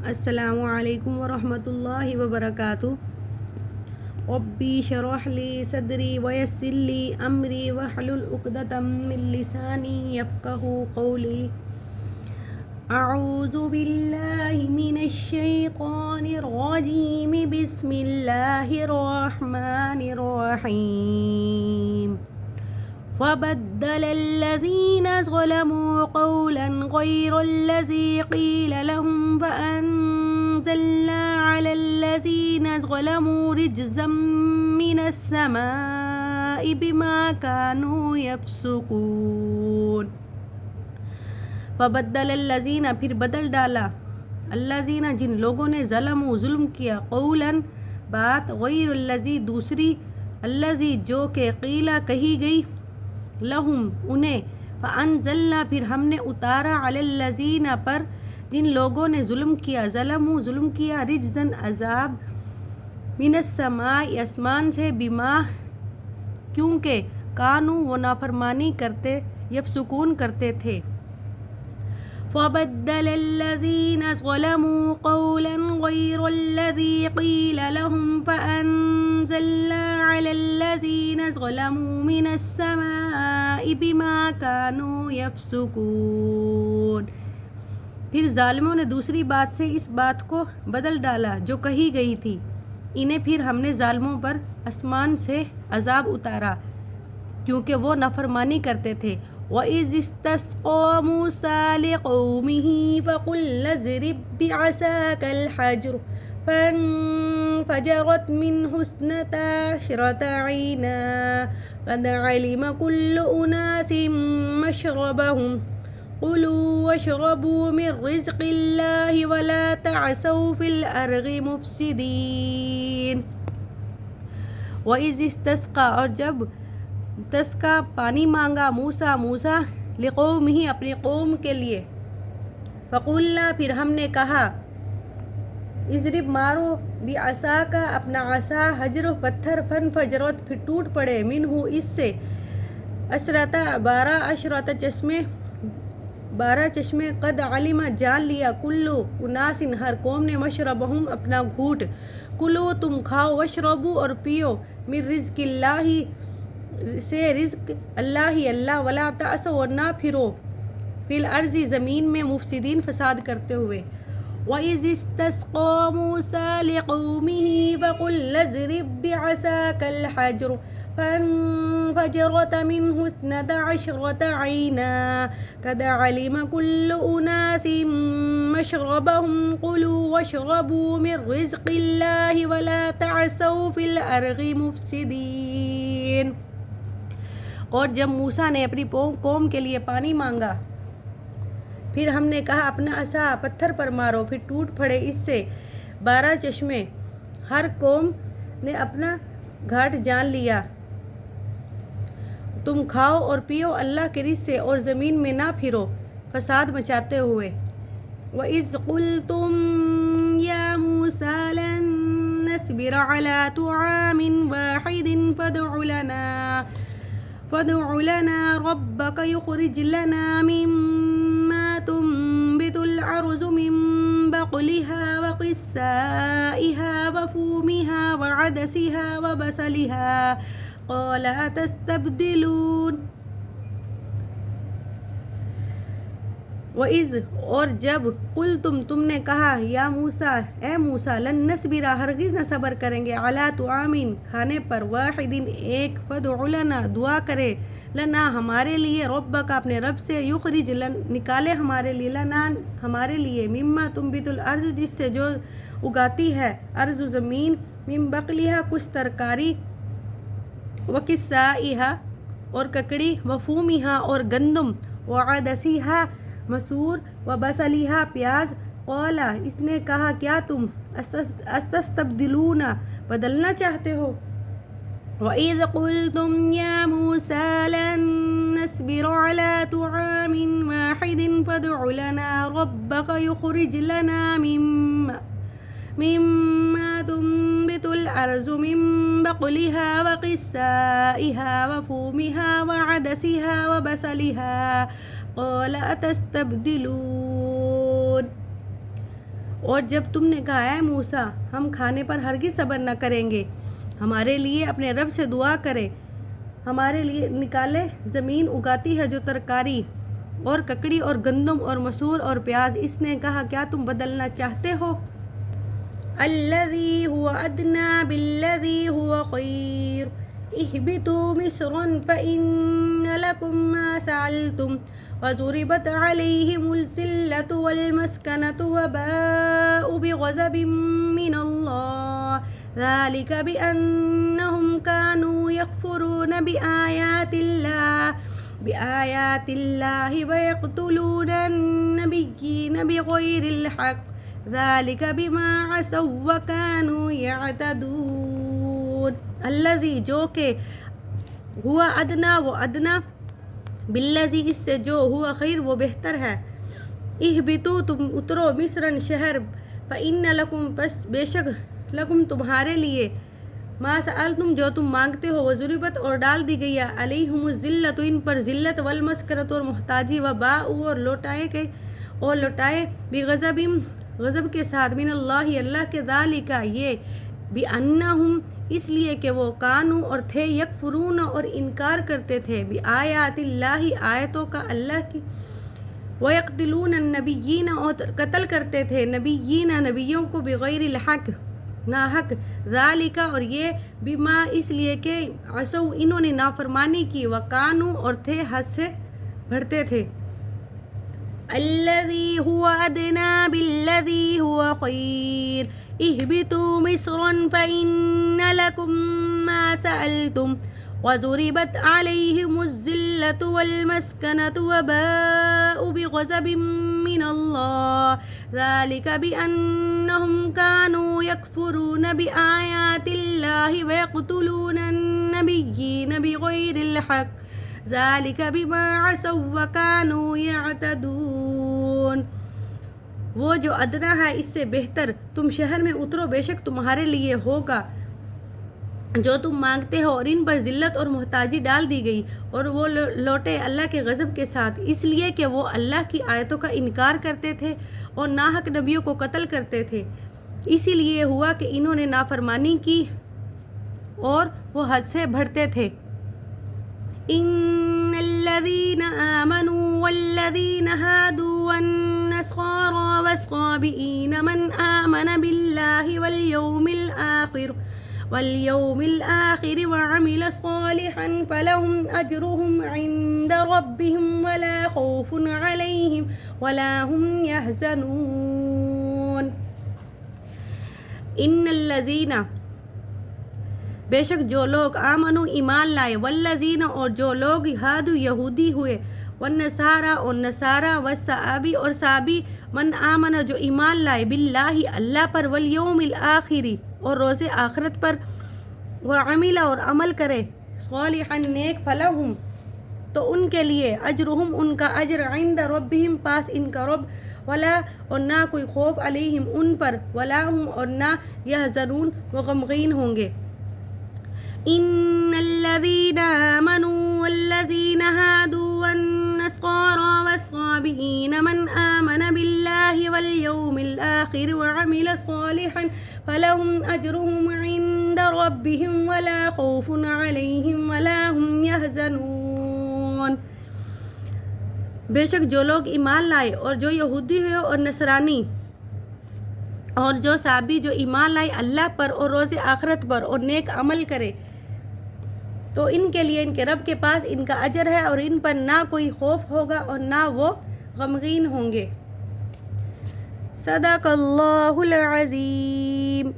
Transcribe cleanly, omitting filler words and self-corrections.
السلام علیکم ورحمۃ اللہ وبرکاتہ. ربی اشرح لی صدری ویسر لی امری واحلل عقدۃ من لسانی یفقہوا قولی. اعوذ باللہ من الشیطان الرجیم. بسم اللہ الرحمن الرحیم. وبدل الذين ظلموا قولا غير الذي قيل لهم فأنزلنا على الذين ظلموا رجزا من السماء بما كانوا يفسقون. وبدل الذين پھر بدل ڈالا الذين جن لوگوں نے ظلموا ظلم کیا قولا بات غیر الذی دوسری الذی جو کہ قیلا کہی گئی لہم انہیں فانزلنا پھر ہم نے اتارا علی الذین پر جن لوگوں نے ظلم کیا ظلموا ظلم کیا رجزن عذاب من السماء آسمان سے بما کیونکہ کانو وہ نافرمانی کرتے یفسقون کرتے تھے. فبدل الذين ظلموا قولا غير الذي قيل لهم فأنزلنا على الذين ظلموا من السماء بما كانوا يفسقون. پھر ظالموں نے دوسری بات سے اس بات کو بدل ڈالا جو کہی گئی تھی انہیں پھر ہم نے ظالموں پر آسمان سے عذاب اتارا کیونکہ وہ نافرمانی کرتے تھے. وَإِذِ اسْتَسْقَىٰ مُوسَىٰ لِقَوْمِهِ فَقُلْنَا اضْرِب بِّعَصَاكَ الْحَجَرَ فَانفَجَرَتْ مِنْهُ اثْنَتَا عَشْرَةَ عَيْنًا قَدْ عَلِمَ كُلُّ أُنَاسٍ مَّشْرَبَهُمْ كُلُوا وَاشْرَبُوا مِن رِّزْقِ اللَّهِ وَلَا تَعْثَوْا فِي الْأَرْضِ مُفْسِدِينَ. وَإِذِ اسْتَسْقَىٰ اور جب تسقیٰ پانی مانگا موسیٰ لقومہ اپنی قوم کے لیے فقلنا پھر ہم نے کہا اضرب مارو بعصاک اپنا عصا حجر پتھر فانفجرت پھر ٹوٹ پڑے منہ اس سے عشرۃ بارہ چشمے قد علم جان لیا کلو اناس ہر قوم نے مشربہم اپنا گھوٹ کلو تم کھاؤ واشربو اور پیو من رزق اللہ سے رزق اللہ ولا تعثوا اور نہ پھرو فی الارض زمین میں مفسدین فساد کرتے ہوئے. وَإِذِ اسْتَسْقَىٰ مُوسَىٰ لِقَوْمِهِ فَقُلْنَا اضْرِب بِّعَصَاكَ الْحَجَرَ فَانفَجَرَتْ مِنْهُ اثْنَتَا عَشْرَةَ عَيْنًا قَدْ عَلِمَ كُلُّ أُنَاسٍ مَّشْرَبَهُمْ كُلُوا وَاشْرَبُوا مِن رِّزْقِ اللَّهِ وَلَا تَعْثَوْا فِي الْأَرْضِ مُفْسِدِينَ. اور جب موسیٰ نے اپنی قوم کے لیے پانی مانگا پھر ہم نے کہا اپنا عصا پتھر پر مارو پھر ٹوٹ پڑے اس سے 12 چشمے ہر قوم نے اپنا گھاٹ جان لیا تم کھاؤ اور پیو اللہ کے رزق سے اور زمین میں نہ پھرو فساد مچاتے ہوئے. وَإِذْ قُلْتُمْ يَا مُوسَىٰ لَن نَّصْبِرَ عَلَىٰ طَعَامٍ وَاحِدٍ فادع لنا ربك يخرج لنا مما تنبت الأرض من بقلها وقثائها وفومها وعدسها وبصلها قال أتستبدلون. وَإِذْ اور جب قُلْتُمْ تم نے کہا یا موسیٰ اے موسیٰ لن نصبر ہرگز نہ صبر کریں گے علی طعام کھانے پر واحد ایک فادع لنا دعا کرے لنا ہمارے لیے ربک اپنے رب سے یخرج نکالے ہمارے لیے لنا ہمارے لیے مما تنبت الارض جس سے جو اگاتی ہے ارض زمین من بقلها کچھ ترکاری وقثائها اور ککڑی وفومها اور گندم وعدسها مسور وبصلها پیاز قال اس نے کہا کیا تم استستبدلون بدلنا چاہتے ہو. وَإِذْ قُلْتُمْ يَا مُوسَىٰ لَن نَّصْبِرَ عَلَىٰ طَعَامٍ وَاحِدٍ فادع لنا ربك يخرج لنا مما تنبت الأرض من بقلها وقثائها وفومها وعدسها وبصلها قال أتستبدلون. اور جب تم نے کہا اے موسیٰ ہم کھانے پر ہرگز صبر نہ کریں گے، ہمارے لیے اپنے رب سے دعا کرے، ہمارے لیے نکالے، زمین اگاتی ہے جو ترکاری اور ککڑی اور گندم اور مسور اور پیاز۔ اس نے کہا کیا تم بدلنا چاہتے ہو؟ الذی هو ادنی بالذی هو خیر اہبطوا مصرا فإن لکم ما سألتم وضربت علیہم الذلة والمسکنة وباءوا بغضب من اللہ ذلك بأنهم كانوا يكفرون بآيات الله ويقتلون النبيين بغير الحق ذلك بما عصوا وكانوا يعتدون۔ الذي جو کہ ہوا ادنا وہ ادنا، بالذی اس سے جو ہوا خیر وہ بہتر ہے، اہبطوا تم اترو مصرن شہر، فإن لکم پس بے شک لکم تمہارے لیے، ما سألتم جو تم مانگتے ہو، وضربت اور ڈال دی گئی علیہم الذلۃ ان پر ذلت، والمسکنۃ اور محتاجی، وباءوا اور لوٹائے بغضب غضب کے ساتھ، من اللہ اللہ کے، ذالک یہ، بأنہم اس لیے کہ وہ کانوا اور تھے، یکفرون اور انکار کرتے تھے، بآیات اللہ آیتوں کا اللہ کی، وَيَقْتُلُونَ النَّبِيِّينَ اور قتل کرتے تھے نبیوں کو، بغیر الحق ناحق، ذالک اور یہ، بما اس لیے کہ عصوا انہوں نے نافرمانی کی، وکانوا اور تھے حد سے بڑھتے تھے۔ الذی هو ادنی بالذی هو خیر اہبطوا مصرا فإن لکم ما سألتم وضربت علیہم الذلۃ والمسکنۃ وباءوا بغضب من اللہ ذلك بأنهم كانوا يكفرون بآيات الله ويقتلون النبيين بغير الحق ذلك بما عصوا وكانوا يعتدون۔ وہ جو ادنا ہے اس سے بہتر، تم شہر میں اترو، بے شک تمہارے لیے ہوگا جو تم مانگتے ہو، اور ان پر ذلت اور محتاجی ڈال دی گئی، اور وہ لوٹے اللہ کے غضب کے ساتھ، اس لیے کہ وہ اللہ کی آیتوں کا انکار کرتے تھے اور ناحق نبیوں کو قتل کرتے تھے، اسی لیے ہوا کہ انہوں نے نافرمانی کی اور وہ حد سے بڑھتے تھے۔ ان الذين آمنوا والذين هادوا والنصارى والصابئين من آمن بالله واليوم الآخر وعمل صالحا فلهم أجرهم عند ربهم ولا خوف عليهم ولا هم يحزنون۔ ان الذين بے شک جو لوگ آمنو ایمان لائے، والذین اور جو لوگ ہادو یہودی ہوئے، والنصارى اور نصارى، والصابی اور صابی، من آمن جو ایمان لائے، باللہ اللہ پر، والیوم الآخر اور روز آخرت پر، وعمل اور عمل کرے، صالحا نیک، فلہم تو ان کے لیے، اجرہم ان کا اجر، عند ربہم پاس ان کا رب، ولا اور نہ کوئی خوف، علیہم ان پر، ولا ہم اور نہ یحزنون وہ غمگین ہوں گے۔ ان الذين آمنوا والذين هادوا والنصارى والصابئين من آمن بالله واليوم الآخر وعمل صالحا فلهم أجرهم عند ربهم ولا خوف عليهم ولا هم يحزنون۔ بے شک جو لوگ ایمان لائے اور جو یہودی ہوئے اور نصرانی اور جو صابی، جو ایمان لائے اللہ پر اور روز آخرت پر اور نیک عمل کرے، تو ان کے لیے ان کے رب کے پاس ان کا اجر ہے، اور ان پر نہ کوئی خوف ہوگا اور نہ وہ غمگین ہوں گے۔ صدق اللہ العظیم۔